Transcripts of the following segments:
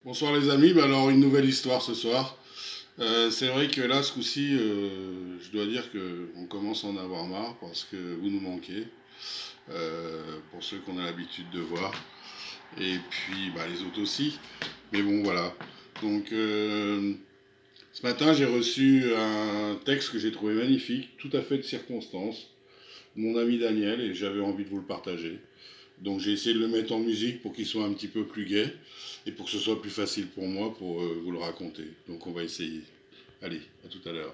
Bonsoir les amis, alors une nouvelle histoire ce soir. C'est vrai que là ce coup-ci, je dois dire qu'on commence à en avoir marre parce que vous nous manquez, pour ceux qu'on a l'habitude de voir, et puis les autres aussi. Mais bon voilà. Donc ce matin j'ai reçu un texte que j'ai trouvé magnifique, tout à fait de circonstance, de mon ami Daniel, et j'avais envie de vous le partager. Donc j'ai essayé de le mettre en musique pour qu'il soit un petit peu plus gai et pour que ce soit plus facile pour moi pour vous le raconter. Donc on va essayer. Allez, à tout à l'heure.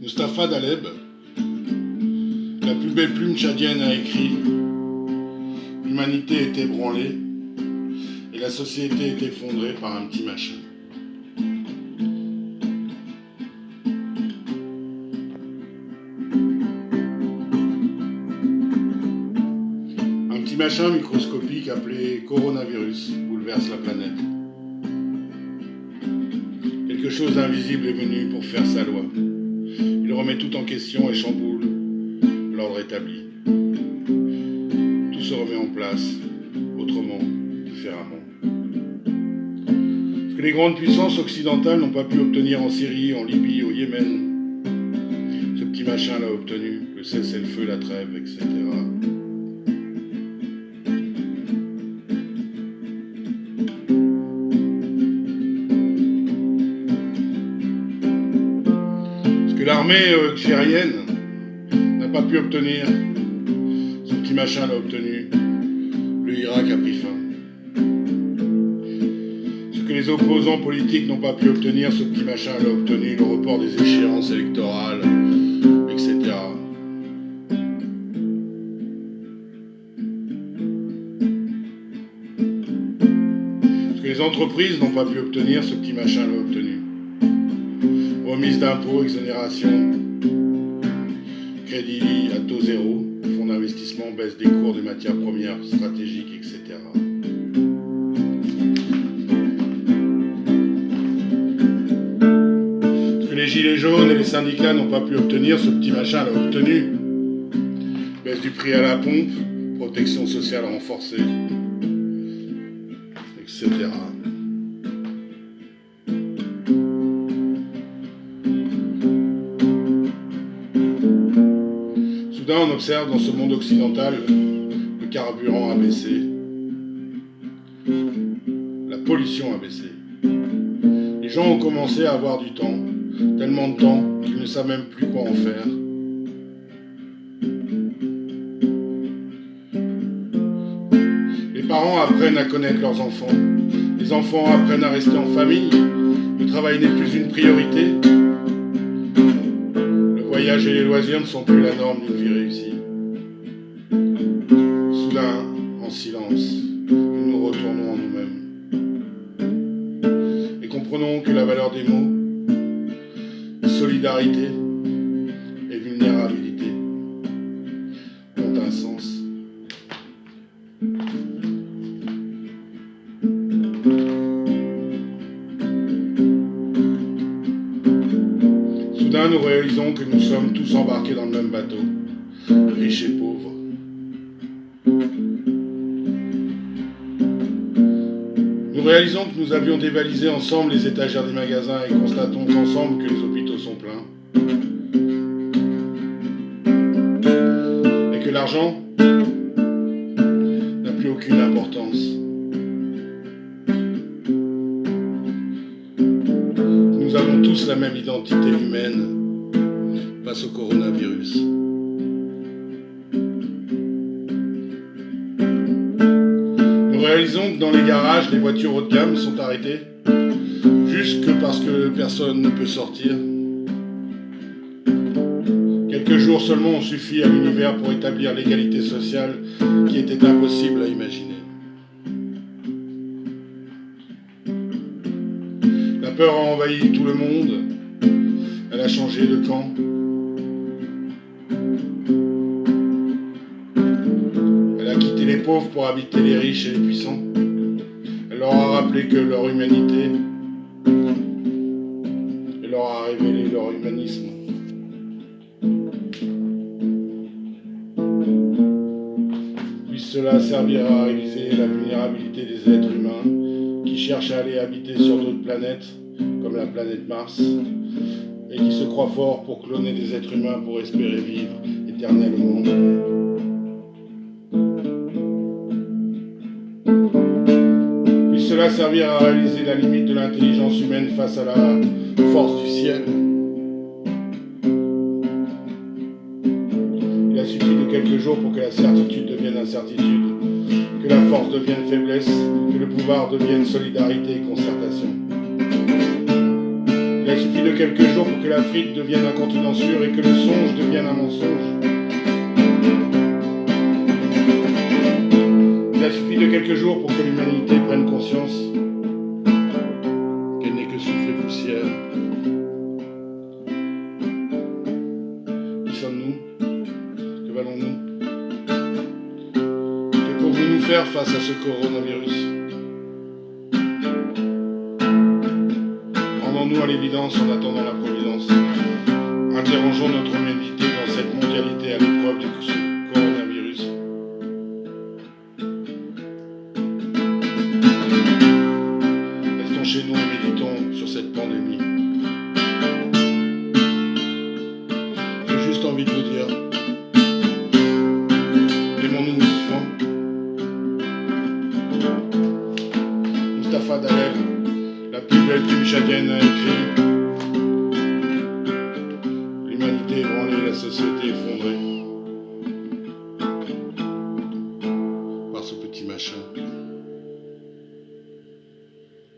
Mustapha Daleb, la plus belle plume tchadienne, a écrit: l'humanité est ébranlée et la société est effondrée par un petit machin. Un petit machin microscopique appelé coronavirus bouleverse la planète. Quelque chose d'invisible est venu pour faire sa loi. Il remet tout en question et chamboule l'ordre établi. Tout se remet en place, autrement, différemment. Ce que les grandes puissances occidentales n'ont pas pu obtenir en Syrie, en Libye, au Yémen, ce petit machin l'a obtenu, le cessez-le-feu, la trêve, etc. Ce que l'armée tchérienne n'a pas pu obtenir, ce petit machin l'a obtenu, le Irak a pris fin. Ce que les opposants politiques n'ont pas pu obtenir, ce petit machin l'a obtenu, le report des échéances électorales, etc. Ce que les entreprises n'ont pas pu obtenir, ce petit machin l'a obtenu. Remise d'impôts, exonération, crédit à taux zéro, fonds d'investissement, baisse des cours des matières premières stratégiques, etc. Ce que les gilets jaunes et les syndicats n'ont pas pu obtenir, ce petit machin l'a obtenu. Baisse du prix à la pompe, protection sociale renforcée, etc. Soudain, on observe dans ce monde occidental le carburant a baissé, la pollution a baissé. Les gens ont commencé à avoir du temps, tellement de temps qu'ils ne savent même plus quoi en faire. Les parents apprennent à connaître leurs enfants, les enfants apprennent à rester en famille, le travail n'est plus une priorité. Le voyage et les loisirs ne sont plus la norme d'une vie réussie. Soudain, en silence, nous nous retournons en nous-mêmes et comprenons que la valeur des mots, solidarité et vulnérabilité ont un sens. Soudain, nous réalisons que nous sommes tous embarqués dans le même bateau, riches et pauvres. Nous réalisons que nous avions dévalisé ensemble les étagères des magasins et constatons ensemble que les hôpitaux sont pleins. Et que l'argent n'a plus aucune importance. Nous avons tous la même identité humaine face au coronavirus. Nous réalisons que dans les garages, les voitures haut de gamme sont arrêtées juste que parce que personne ne peut sortir. Quelques jours seulement ont suffi à l'univers pour établir l'égalité sociale qui était impossible à imaginer. La peur a envahi tout le monde, elle a changé de camp. les pauvres pour habiter les riches et les puissants. Elle leur a rappelé que leur humanité, elle leur a révélé leur humanisme. Puisse cela servir à réaliser la vulnérabilité des êtres humains qui cherchent à aller habiter sur d'autres planètes, comme la planète Mars, et qui se croient forts pour cloner des êtres humains pour espérer vivre éternellement. Puisse cela servir à réaliser la limite de l'intelligence humaine face à la force du ciel. Il a suffi de quelques jours pour que la certitude devienne incertitude, que la force devienne faiblesse, que le pouvoir devienne solidarité et concertation. Il a suffi de quelques jours pour que l'Afrique devienne un continent sûr et que le songe devienne un mensonge. Il a suffi de quelques jours pour que l'humanité prenne conscience qu'elle n'est que souffle et poussière. Qui sommes-nous? Que valons-nous? Que pouvons-nous faire face à ce coronavirus? Rendons-nous à l'évidence en attendant la providence. Interrogeons notre humanité dans cette mondialité à l'épreuve du coronavirus. Restons chez nous et méditons sur cette pandémie. J'ai juste envie de vous dire, aimons-nous vivants. Mustapha Dalel, la plus belle plume chadienne, a écrit: l'humanité ébranlée, la société effondrée par ce petit machin.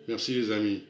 Merci les amis.